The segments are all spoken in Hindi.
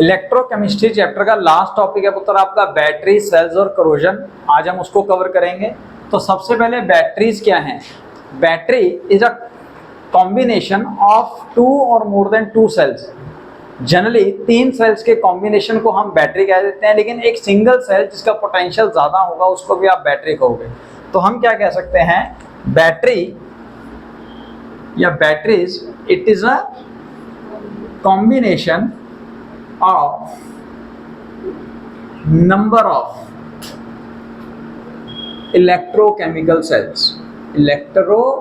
इलेक्ट्रोकेमिस्ट्री चैप्टर का लास्ट टॉपिक है पुत्र आपका बैटरी, सेल्स और करोजन। आज हम उसको कवर करेंगे। तो सबसे पहले बैटरीज क्या हैं? Battery is a combination of 2 और more than 2 cells. Generally 3 cells के कॉम्बिनेशन को हम बैटरी कह देते हैं, लेकिन एक सिंगल सेल जिसका पोटेंशियल ज्यादा होगा उसको भी आप बैटरी कहोगे। तो हम क्या कह सकते हैं? बैटरी या batteries, it is a combination of number of electrochemical cells। Electrochemical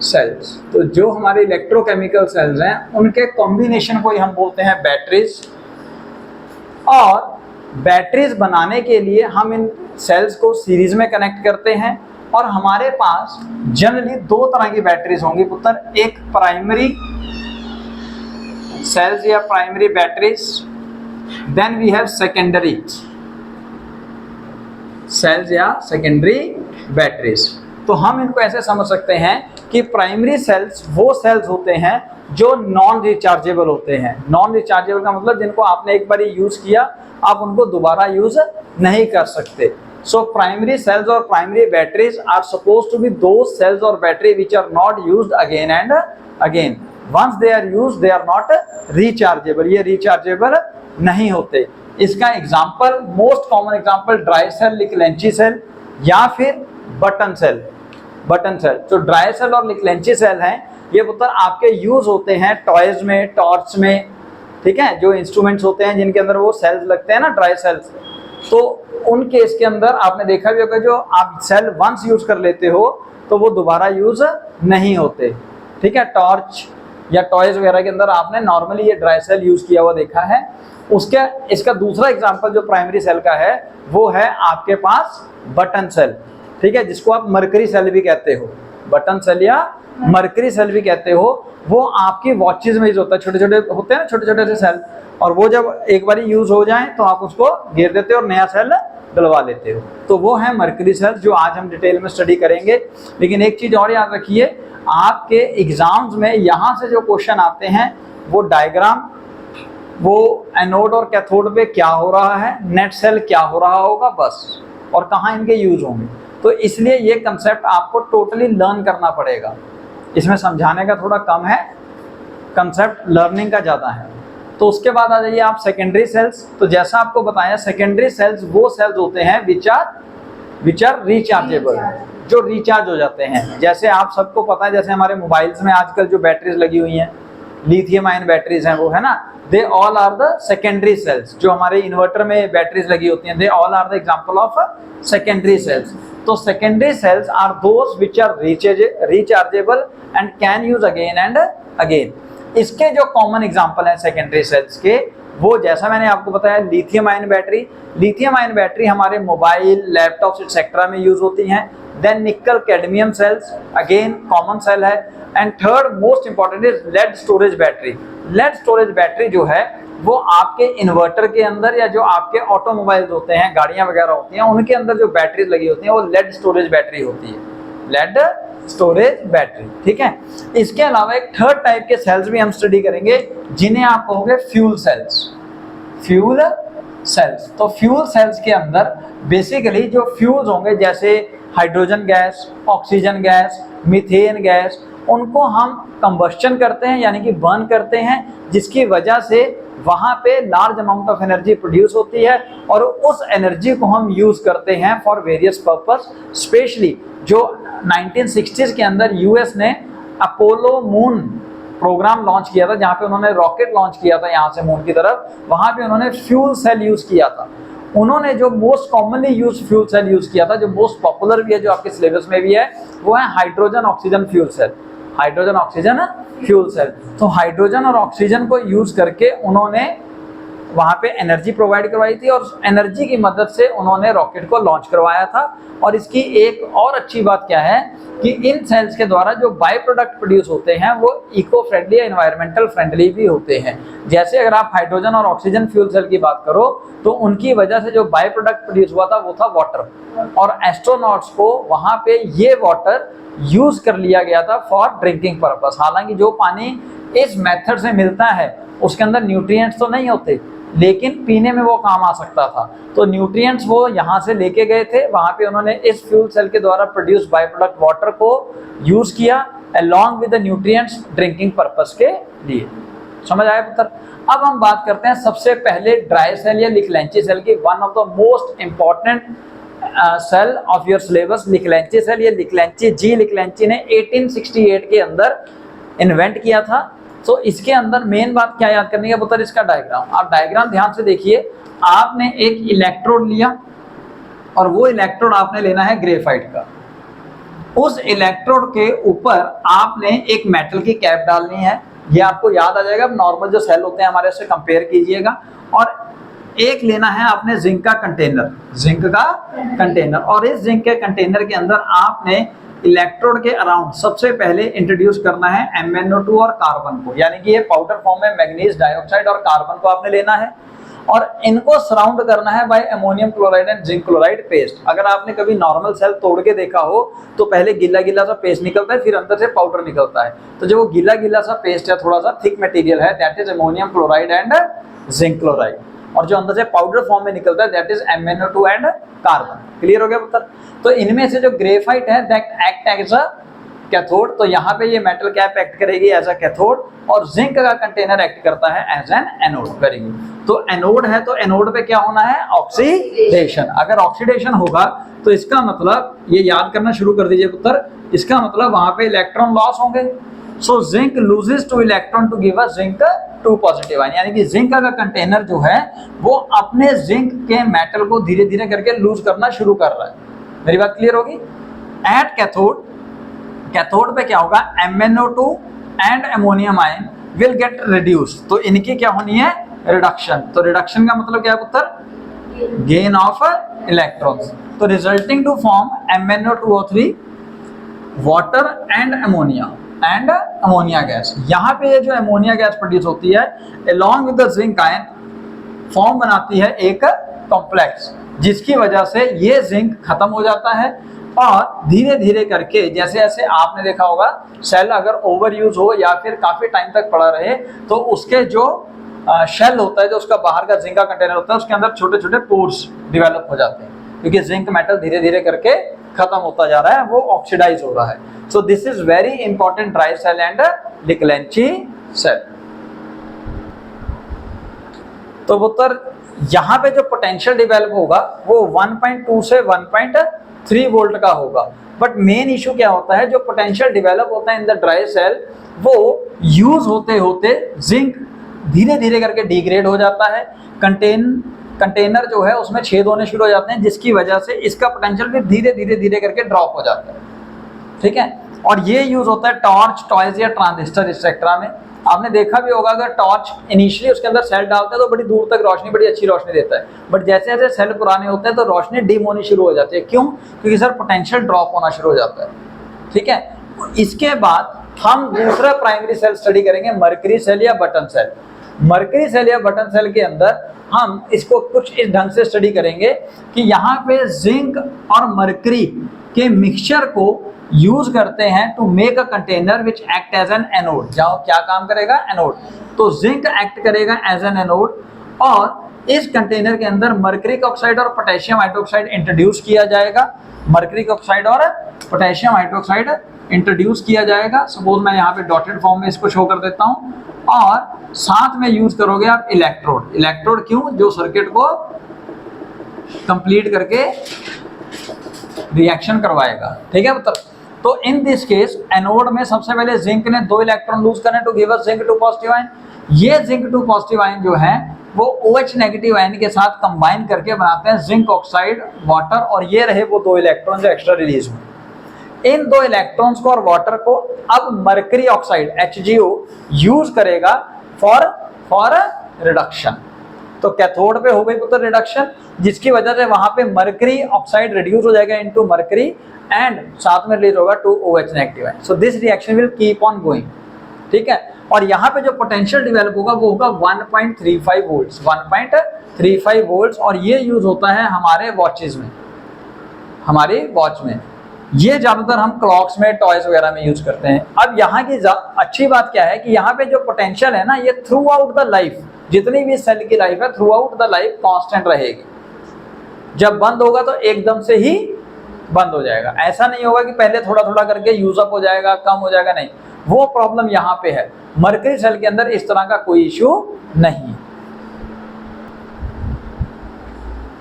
cells, तो जो हमारे इलेक्ट्रोकेमिकल सेल्स हैं उनके कॉम्बिनेशन को ही हम बोलते हैं बैटरीज। और बैटरीज बनाने के लिए हम इन सेल्स को सीरीज में कनेक्ट करते हैं। और हमारे पास जनरली 2 तरह की बैटरीज होंगी पुत्र, एक प्राइमरी cells या primary batteries, then we have secondary cells या secondary batteries। तो हम इनको ऐसे समझ सकते हैं कि प्राइमरी सेल्स वो सेल्स होते हैं जो नॉन रिचार्जेबल होते हैं। नॉन रिचार्जेबल का मतलब जिनको आपने एक बार यूज किया आप उनको दोबारा यूज नहीं कर सकते। सो प्राइमरी सेल्स और primary batteries are suppose to be those cells और battery which are not used again and again. Once they are used, they are not rechargeable। ये रिचार्जेबल नहीं होते। इसका example, most common example dry cell, leclanche cell या फिर बटन सेल। बटन सेल जो ड्राई सेल और लिकलेंची सेल हैं, ये पुत्र आपके यूज होते हैं टॉयज में, टॉर्च में, ठीक है, जो इंस्ट्रूमेंट्स होते हैं जिनके अंदर वो सेल्स लगते हैं ना, ड्राई सेल्स। तो उन केस के अंदर आपने देखा भी होगा जो आप सेल वंस यूज कर लेते हो तो वो दोबारा यूज नहीं होते, ठीक है। टॉर्च या टॉयज वगैरह के अंदर आपने नॉर्मली ये ड्राई सेल यूज किया हुआ देखा है। उसके इसका दूसरा एग्जांपल जो प्राइमरी सेल का है वो है आपके पास बटन सेल, ठीक है, जिसको आप मरकरी सेल भी कहते हो। बटन सेल या मरकरी सेल भी कहते हो। वो आपकी वॉचेज में यूज होता है, छोटे छोटे होते हैं ना, छोटे छोटे से सेल, और वो जब एक बार यूज हो जाए तो आप उसको घेर देते हो और नया सेल डलवा लेते हो। तो वो है मरकरी सेल जो आज हम डिटेल में स्टडी करेंगे। लेकिन एक चीज और याद रखिए, आपके एग्जाम्स में यहाँ से जो क्वेश्चन आते हैं वो डायग्राम, वो एनोड और कैथोड पे क्या हो रहा है, नेट सेल क्या हो रहा होगा बस, और कहाँ इनके यूज होंगे। तो इसलिए ये कंसेप्ट आपको टोटली लर्न करना पड़ेगा। इसमें समझाने का थोड़ा कम है, कंसेप्ट लर्निंग का ज़्यादा है। तो उसके बाद आ जाइए आप सेकेंडरी सेल्स। तो जैसा आपको बताया, सेकेंडरी सेल्स वो सेल्स होते हैं विच आर रिचार्जेबल, जो रिचार्ज हो जाते हैं। जैसे आप सबको पता है, जैसे हमारे मोबाइल्स में आजकल जो बैटरीज लगी हुई हैं, लिथियम आयन बैटरीज हैं वो, है ना, they all are the secondary cells. जो हमारे इन्वर्टर में बैटरीज लगी होती हैं, they all are the example of secondary cells. तो secondary cells are those which are rechargeable and can use again and again. इसके जो कॉमन एग्जांपल हैं सेकेंडरी सेल्स के, वो जैसा मैंने आपको बताया, lithium ion battery. Lithium ion battery हमारे मोबाइल, लैपटॉप एक्सेट्रा में यूज होती हैं। Then nickel cadmium sales, again common cell है। And third most important is lead storage battery. Lead storage battery जो है वो आपके इन्वर्टर के अंदर या जो आपके ऑटोमोबाइल्स होते हैं, गाड़ियां वगैरह होती हैं, उनके अंदर जो बैटरीज लगी होती हैं वो लेड स्टोरेज बैटरी होती है, लेड स्टोरेज बैटरी, ठीक है। इसके अलावा एक थर्ड टाइप के सेल्स भी हम स्टडी करेंगे जिन्हें आप कहोगे फ्यूल सेल्स। फ्यूल सेल्स, तो फ्यूल सेल्स के अंदर बेसिकली जो फ्यूल्स होंगे जैसे hydrogen gas, oxygen gas, methane gas, उनको हम कंबस्शन करते हैं यानी कि बर्न करते हैं, जिसकी वजह से वहां पे large amount of energy produce होती है और उस एनर्जी को हम यूज करते हैं फॉर वेरियस पर्पस। स्पेशली जो 1960s के अंदर यूएस ने अपोलो मून प्रोग्राम लॉन्च किया था, जहां पे उन्होंने रॉकेट लॉन्च किया था यहाँ से मून की तरफ, वहां पे उन्होंने फ्यूल सेल यूज किया था। उन्होंने जो most commonly use fuel cell use किया था, जो मोस्ट पॉपुलर भी है, जो आपके सिलेबस में भी है, वो है hydrogen oxygen fuel cell. Hydrogen oxygen fuel cell. तो हाइड्रोजन और ऑक्सीजन को यूज करके उन्होंने वहां पे एनर्जी प्रोवाइड करवाई थी और एनर्जी की मदद से उन्होंने रॉकेट को लॉन्च करवाया था। और इसकी एक और अच्छी बात क्या है कि इन सेल्स के द्वारा जो बाय प्रोडक्ट प्रोड्यूस होते हैं वो इको फ्रेंडली या एनवायरमेंटल फ्रेंडली भी होते हैं। जैसे अगर आप हाइड्रोजन और ऑक्सीजन फ्यूल सेल की बात करो तो उनकी वजह से जो बाय प्रोडक्ट प्रोड्यूस हुआ था वो था वाटर, और एस्ट्रोनॉट्स को वहां पे ये वाटर यूज कर लिया गया था फॉर ड्रिंकिंग पर्पस। हालांकि जो पानी इस मेथड से मिलता है उसके अंदर न्यूट्रिएंट्स तो नहीं होते, लेकिन पीने में वो काम आ सकता था। तो न्यूट्रिएंट्स वो यहाँ से लेके गए थे, वहाँ पे उन्होंने इस फ्यूल सेल के द्वारा प्रोड्यूस बाय प्रोडक्ट वाटर को यूज किया along with the nutrients drinking purpose के लिए। समझ आया पुत्र? अब हम बात करते हैं सबसे पहले ड्राई सेल या लिखलेंची सेल की, one of the most important cell of your syllabus, leclanche cell. ये लिखलेंची, जी लिखलेंची ने 1868 के अंदर इन्वेंट किया था। तो इसके अंदर मेन बात क्या याद करनी है पुत्र, इसका डायग्राम। आप डायग्राम ध्यान से देखिए, आपने एक इलेक्ट्रोड लिया और वो इलेक्ट्रोड आपने लेना है ग्रेफाइट का। उस इलेक्ट्रोड के ऊपर आपने एक मेटल की कैप डालनी है, ये आपको याद आ जाएगा। नॉर्मल जो सेल होते हैं हमारे, उससे कंपेयर कीजिएगा। और एक लेना है आपने जिंक का कंटेनर, जिंक का कंटेनर, और इस जिंक के कंटेनर के अंदर आपने इलेक्ट्रोड के अराउंड सबसे पहले इंट्रोड्यूस करना है MnO2 और कार्बन को, यानी कि ये पाउडर फॉर्म में मैग्नीज डाइऑक्साइड और कार्बन को आपने लेना है और इनको सराउंड करना है by ammonium chloride and zinc chloride paste. अगर आपने कभी नॉर्मल सेल तोड़ के देखा हो तो पहले गीला गीला सा पेस्ट निकलता है, फिर अंदर से पाउडर निकलता है। तो जो वो गीला गीला सा पेस्ट है, थोड़ा सा थिक मटेरियल है, that is ammonium chloride and zinc chloride, और जो अंदर से पाउडर फॉर्म में निकलता है that is MnO2 and carbon. Clear हो गया पुत्र? तो इनमें से जो ग्रेफाइट है that act as a cathode, तो यहाँ पे ये मेटल कैप एक्ट करेगी एज अ कैथोड और जिंक का कंटेनर एक्ट करता है as an anode. Very good. तो एनोड है तो एनोड पे क्या होना है? ऑक्सीडेशन। अगर ऑक्सीडेशन होगा तो इसका मतलब, ये याद करना शुरू कर दीजिए पुत्र, इसका मतलब वहां पे इलेक्ट्रॉन लॉस होंगे। So zinc loses two electron to give us zinc 2 positive ion, यानी कि जिंक का कंटेनर जो है वो अपने जिंक के मेटल को धीरे धीरे करके लूज करना शुरू कर रहा है। मेरी बात क्लियर होगी? एट कैथोड, कैथोड पे क्या होगा? MnO2 and ammonium ion will get reduce, तो इनकी क्या होनी है? रिडक्शन। तो रिडक्शन का मतलब क्या है पुत्र? Gain of electrons. तो resulting to form MnO2O3 water and ammonia gas. यहाँ पे ये जो अमोनिया गैस प्रोड्यूस होती है along with the zinc ion form बनाती है एक कॉम्प्लेक्स, जिसकी वजह से ये जिंक खत्म हो जाता है और धीरे धीरे करके, जैसे जैसे आपने देखा होगा सेल अगर ओवर यूज हो या फिर काफी टाइम तक पड़ा रहे तो उसके जो शेल होता है, जो उसका बाहर का जिंक का कंटेनर होता है, उसके अंदर छोटे छोटे पोर्स डेवलप हो जाते हैं, क्योंकि जिंक मेटल धीरे धीरे करके खत्म होता जा रहा है, वो ऑक्सीडाइज हो रहा है। So this is very important dry cell and leclanche cell. तो पुत्र यहाँ पे जो पोटेंशियल डेवलप होगा वो 1.2 से 1.3 वोल्ट का होगा। बट मेन इशू क्या होता है, जो पोटेंशियल डेवलप होता है इन द ड्राई सेल, वो यूज होते होते जिंक धीरे धीरे करके डिग्रेड हो जाता है, कंटेनर जो है उसमें छेद होने शुरू हो जाते हैं, जिसकी वजह से इसका पोटेंशियल भी धीरे धीरे धीरे करके ड्रॉप हो जाता है। ठीक है, और ये यूज होता है टॉर्च, टॉयज या ट्रांजिस्टर एक्सेट्रा में। आपने देखा भी होगा, अगर टॉर्च इनिशियली उसके अंदर सेल डालते हैं तो बड़ी दूर तक रोशनी, बड़ी अच्छी रोशनी देता है, बट जैसे जैसे सेल पुराने होते हैं तो रोशनी डिम होनी शुरू हो जाती है। क्यों? क्योंकि सर पोटेंशियल ड्रॉप होना शुरू हो जाता है। ठीक है, इसके बाद हम दूसरा प्राइमरी सेल स्टडी करेंगे, मरकरी सेल या बटन सेल। मरकरी सेल या बटन सेल के अंदर हम इसको कुछ इस ढंग से स्टडी करेंगे कि यहाँ पे जिंक और मरकरी के मिक्सचर को यूज करते हैं to make a container which act as an anode. जाओ क्या काम करेगा? एनोड। तो जिंक एक्ट करेगा एज एन एनोड और इस कंटेनर के अंदर मरकरी ऑक्साइड और पोटेशियम हाइड्रोक्साइड इंट्रोड्यूस किया जाएगा। मरकरी ऑक्साइड और पोटेशियम हाइड्रोक्साइड इंट्रोड्यूस किया जाएगा। सपोज मैं यहाँ पे डॉटेड फॉर्म में इसको शो कर देता हूँ, और साथ में यूज करोगे आप इलेक्ट्रोड। इलेक्ट्रोड क्यों? जो सर्किट को कंप्लीट करके रिएक्शन करवाएगा। ठीक है पुत्र? तो इन दिस केस एनोड में सबसे पहले जिंक ने 2 इलेक्ट्रॉन लूज करने to give us zinc 2 positive ion. ये जिंक 2 पॉजिटिव आयन जो है वो OH नेगेटिव आयन के साथ कंबाइन करके बनाते हैं जिंक ऑक्साइड वाटर, और ये रहे वो 2 इलेक्ट्रॉन जो एक्स्ट्रा रिलीज हुए। इन 2 इलेक्ट्रॉन्स को और वाटर को अब मरकरी ऑक्साइड HgO यूज करेगा फॉर रिडक्शन। तो कैथोड पे हो गई पुत्र रिडक्शन, जिसकी वजह से वहां पे मरकरी ऑक्साइड रिड्यूस हो जाएगा इनटू मरकरी एंड साथ में रिलीज होगा 2 OH negative ion. So this reaction will keep on going. ठीक है, और यहाँ पे जो पोटेंशियल डेवलप होगा वो होगा 1.35 वोल्ट्स, 1.35 वोल्ट्स, और ये यूज होता है हमारे वॉचेस में, हमारी वॉच में। ये ज्यादातर हम क्लॉक्स में, टॉयज वगैरह में यूज करते हैं। अब यहाँ की अच्छी बात क्या है कि यहाँ पे जो पोटेंशियल है ना, ये थ्रू आउट द लाइफ, जितनी भी सेल की लाइफ है through out the life constant रहेगी। जब बंद होगा तो एकदम से ही बंद हो जाएगा, ऐसा नहीं होगा कि पहले थोड़ा थोड़ा करके यूज अप हो जाएगा, कम हो जाएगा, नहीं, वो प्रॉब्लम यहाँ पे है। मरकरी सेल के अंदर इस तरह का कोई इश्यू नहीं।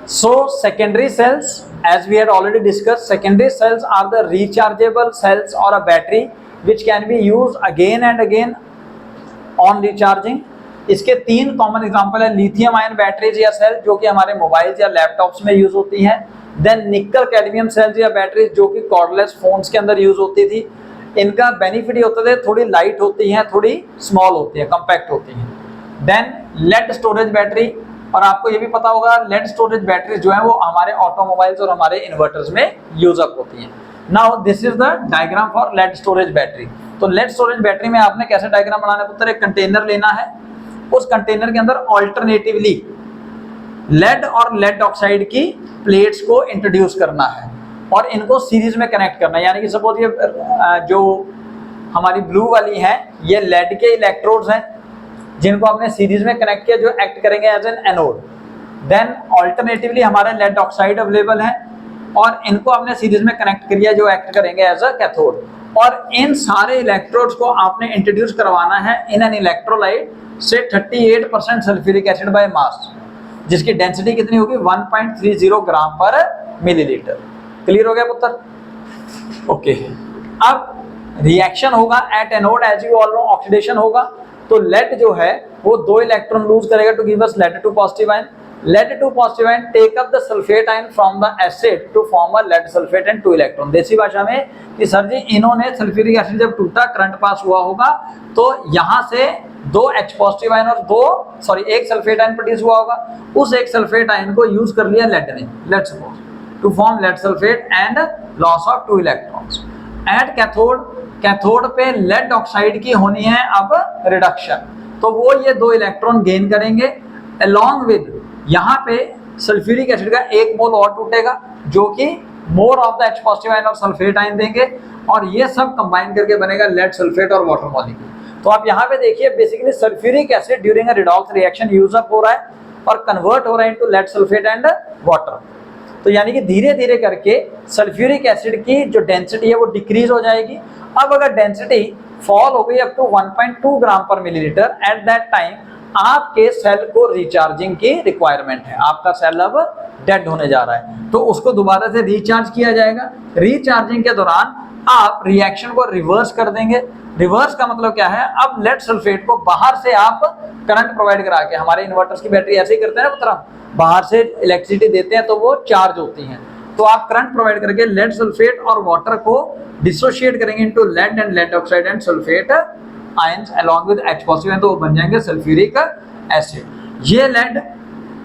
So secondary cells, as we had already discussed, secondary cells are the rechargeable cells or a battery which can be used again and again on recharging. इसके 3 कॉमन एग्जांपल है, लिथियम आयन बैटरीज या सेल जो कि हमारे मोबाइल्स या लैपटॉप्स में यूज होती हैं, देन निकल कैडमियम सेल्स या बैटरीज जो कि कॉर्डलेस फोन्स के अंदर यूज होती थी। इनका बेनिफिट ये होता है थोड़ी लाइट होती हैं, थोड़ी स्मॉल होती है, कम्पैक्ट होती हैं। देन लेड स्टोरेज बैटरी, और आपको ये भी पता होगा लेड स्टोरेज बैटरी जो है वो हमारे ऑटोमोबाइल्स और हमारे इन्वर्टर्स में यूज अप होती हैं। Now this is the diagram for lead storage battery. तो लेड स्टोरेज बैटरी में आपने कैसे डायग्राम बनाना है पुत्र, एक कंटेनर लेना है, उस कंटेनर के अंदर ऑल्टरनेटिवली लेड और लेड ऑक्साइड की प्लेट्स को इंट्रोड्यूस करना है और इनको सीरीज में कनेक्ट करना है। यानी कि सपोज ये जो हमारी ब्लू वाली है ये लेड के इलेक्ट्रोड्स हैं जिनको आपने सीरीज में कनेक्ट किया, जो एक्ट करेंगे as an anode. Then alternatively हमारे लेड ऑक्साइड अवेलेबल है और इनको आपने सीरीज में कनेक्ट किया जो एक्ट करेंगे एज अ कैथोड। और इन सारे इलेक्ट्रोड्स को आपने इंट्रोड्यूस करवाना है इन एन इलेक्ट्रोलाइट से 38% सल्फ्यूरिक एसिड बाय मास, जिसकी डेंसिटी कितनी होगी 1.30 ग्राम पर मिलीलीटर। क्लियर हो गया पुत्र? ओके। अब रिएक्शन होगा at anode, as you all know oxidation होगा। तो लेड जो है वो 2 इलेक्ट्रॉन लूज करेगा to give us lead 2 positive ion. Lead 2 positive ion take up the sulphate ion from the acid to form a lead sulphate and 2 electron. देसी भाषा में कि सर जी इन्होंने सल्फ्यूरिक एसिड जब टूटा, करंट पास हुआ होगा तो यहाँ से 2 H पॉजिटिव आयन और एक सल्फेट आयन प्रोड्यूस हुआ होगा। उस एक सल्फेट आयन को यूज कर लिया लेड ने, let's suppose to form lead sulphate and loss of 2 electrons. At cathode पे लेड ऑक्साइड की होनी है अब रिडक्शन, तो वो ये 2 इलेक्ट्रॉन गेन करेंगे अलोंग विद यहाँ पे सल्फ्यूरिक एसिड का 1 मोल और टूटेगा जो कि more of the H positive ion और सल्फेट आयन देंगे और ये सब कंबाइन करके बनेगा लेड सल्फेट और वाटर मॉलिक्यूल। तो आप यहाँ पे देखिए basically sulphuric acid during a redox reaction use up हो रहा है और कन्वर्ट हो रहा है into lead sulphate and water. तो यानी कि धीरे धीरे करके सल्फ्यूरिक एसिड की जो डेंसिटी है वो डिक्रीज हो जाएगी। अब अगर डेंसिटी फॉल हो गई अप टू 1.2 ग्राम पर मिलीलीटर, एट दैट टाइम आपके सेल को रिचार्जिंग की रिक्वायरमेंट है, आपका सेल अब डेड होने जा रहा है तो उसको दोबारा से रिचार्ज किया जाएगा। रिचार्जिंग के दौरान आप रिएक्शन को रिवर्स कर देंगे। रिवर्स का मतलब क्या है, अब लेड सल्फेट को बाहर से आप करंट प्रोवाइड करा के, हमारे इन्वर्टर्स की बैटरी ऐसे ही करते हैं ना पुत्र, बाहर से इलेक्ट्रिसिटी देते हैं तो वो चार्ज होती हैं, तो आप करंट प्रोवाइड करके लेड सल्फेट और वाटर को डिसोशिएट करेंगे into lead and lead oxide and sulphate ions along with H positive, तो वो बन जाएंगे सल्फ्यूरिक एसिड। ये लेड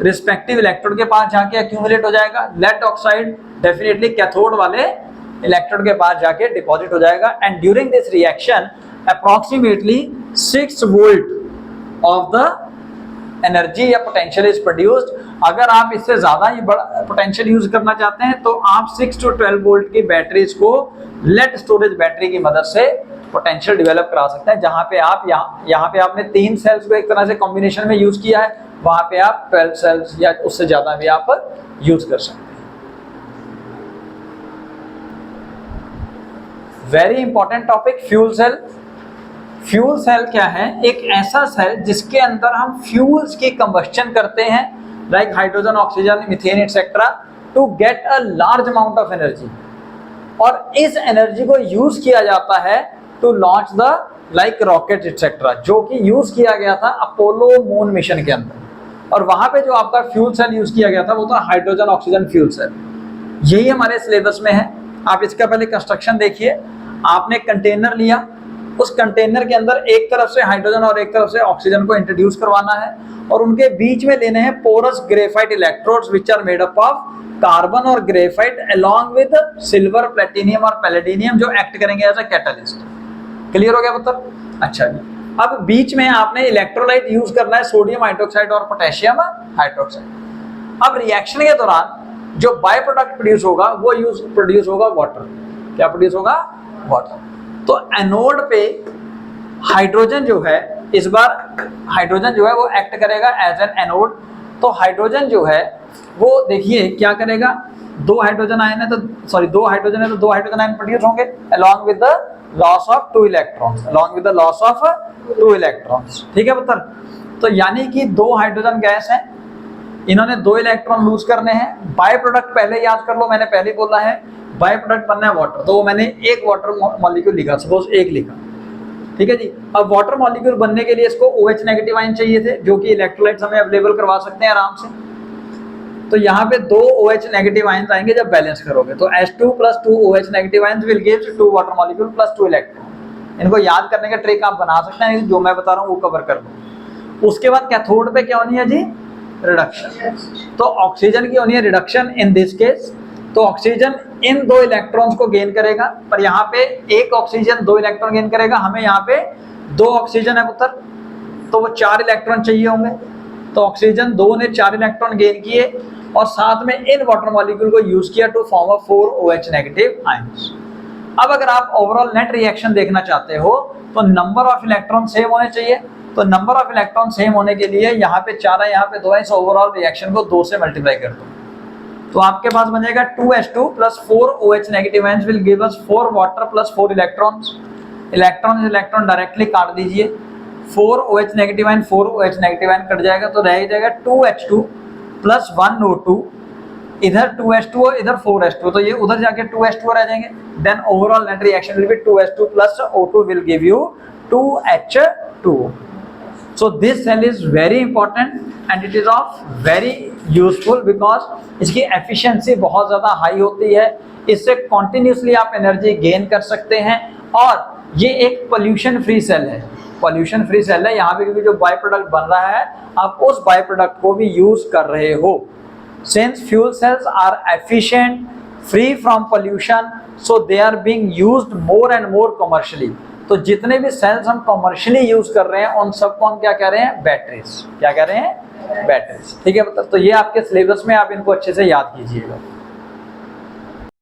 रिस्पेक्टिव इलेक्ट्रोड के पास जाके एक्यूमुलेट हो जाएगा, लेड ऑक्साइड डेफिनेटली कैथोड वाले इलेक्ट्रोड के पास जाके डिपॉजिट हो जाएगा and during this reaction approximately 6 volt of the energy या पोटेंशियल इज प्रोड्यूस्ड। अगर आप इससे ज्यादा ही बड़ा पोटेंशियल यूज करना चाहते हैं तो आप 6 to 12 वोल्ट की बैटरीज को लेड स्टोरेज बैटरी की मदद से पोटेंशियल डेवलप करा सकते हैं। जहां पे आप यहाँ पे आपने 3 सेल्स को एक तरह से कॉम्बिनेशन में यूज किया है, वहां पे आप 12 सेल्स या उससे ज्यादा भी आप यूज कर सकते हैं। Very important topic, fuel cell. Fuel cell क्या है, एक ऐसा सेल जिसके अंदर हम फ्यूल्स की कंबस्शन करते हैं like hydrogen, oxygen, methane etcetera to get a large amount of energy, और इस एनर्जी को यूज किया जाता है to launch the like rocket etcetera, जो कि यूज किया गया था अपोलो मून मिशन के अंदर। और वहां पे जो आपका फ्यूल सेल यूज किया गया था वो था हाइड्रोजन ऑक्सीजन फ्यूल सेल। यही हमारे सिलेबस में है। आप इसका पहले कंस्ट्रक्शन देखिए। आपने कंटेनर लिया, उस कंटेनर के अंदर एक तरफ से हाइड्रोजन और एक तरफ से ऑक्सीजन को इंट्रोड्यूस करवाना है और उनके बीच में लेने हैं porous graphite electrodes which are made up of carbon और graphite along with silver, platinum और पैलेडिनियम, जो एक्ट करेंगे एज अ कैटलिस्ट। क्लियर हो गया पुत्र? अच्छा जी। अब बीच में आपने इलेक्ट्रोलाइट यूज करना है, सोडियम हाइड्रोक्साइड और पोटेशियम हाइड्रोक्साइड। अब रिएक्शन के दौरान जो बाय प्रोडक्ट प्रोड्यूस होगा वो प्रोड्यूस होगा वाटर। क्या प्रोड्यूस होगा? वाटर। तो एनोड पे हाइड्रोजन जो है, इस बार हाइड्रोजन जो है वो एक्ट करेगा एज एन एनोड। तो हाइड्रोजन जो है वो देखिए क्या करेगा, दो हाइड्रोजन आयन है तो दो हाइड्रोजन है तो दो हाइड्रोजन आयन प्रोड्यूस होंगे along with the loss of 2 electrons, along with the loss of 2 electrons. ठीक है पुत्र? तो यानी कि दो हाइड्रोजन गैस है, इन्होंने 2 इलेक्ट्रॉन लूज करने हैं। बाय प्रोडक्ट पहले याद कर लो, मैंने पहले बोला है बाय प्रोडक्ट बनना है वाटर, तो मैंने एक वाटर मॉलिक्यूल लिखा, सपोज एक लिखा। ठीक है जी। अब वाटर मॉलिक्यूल बनने के लिए इसको OH नेगेटिव आयन चाहिए थे, जो कि इलेक्ट्रोलाइट्स हमें अवेलेबल करवा सकते हैं आराम से। तो यहाँ पे 2 OH नेगेटिव आयंस आएंगे जब बैलेंस करोगे, तो H2 + 2 OH negative ions will give 2 water molecule + 2 electron. इनको याद करने का ट्रिक आप बना सकते हैं, जो मैं बता रहा हूँ वो कवर कर लो। उसके बाद कैथोड पे क्या होनी है जी? रिडक्शन। तो ऑक्सीजन की होनी है रिडक्शन इन दिस केस। तो ऑक्सीजन इन 2 इलेक्ट्रॉन्स को गेन करेगा, पर यहाँ पे एक ऑक्सीजन 2 इलेक्ट्रॉन गेन करेगा, हमें यहाँ पे 2 ऑक्सीजन है पुत्र, तो वो 4 इलेक्ट्रॉन चाहिए होंगे। तो ऑक्सीजन 2 ने 4 इलेक्ट्रॉन गेन किए और साथ में इन वाटर मॉलिक्यूल को यूज किया to form a 4 OH negative ions. अब अगर आप ओवरऑल नेट रिएक्शन देखना चाहते हो तो नंबर ऑफ इलेक्ट्रॉन सेम होने चाहिए। तो नंबर ऑफ इलेक्ट्रॉन सेम होने के लिए यहाँ पे 4 है, यहाँ पे 2 है, इस ओवरऑल रिएक्शन को 2 से मल्टीप्लाई कर दो, तो आपके पास बनेगा 2H2 + 4 OH negative ions will give us 4 water + 4 electrons. Electron directly काट दीजिए, 4 OH negative ion 4 OH negative ion cut जाएगा, तो रह जाएगा 2H2 + 1 O2, इधर 2H2 और इधर 4H2, तो ये उधर जाके 2H2 रह जाएंगे। Then overall net reaction will be 2H2 + O2 will give you 2H2। So this cell is very important and it is of very useful because इसकी efficiency बहुत ज़्यादा हाई होती है, इससे continuously आप एनर्जी गेन कर सकते हैं। और ये एक पोल्यूशन फ्री सेल है, पोल्यूशन फ्री सेल है यहाँ पे, क्योंकि जो बाय प्रोडक्ट बन रहा है आप उस बाय प्रोडक्ट को भी यूज कर रहे हो। Since fuel cells are efficient, free from pollution, so they are being used more and more commercially। तो जितने भी सेल्स हम कॉमर्शियली यूज कर रहे हैं उन सबको हम क्या कह रहे हैं? बैटरीज। क्या कह रहे हैं? बैटरीज। ठीक है, मतलब तो ये आपके सिलेबस में आप इनको अच्छे से याद कीजिएगा।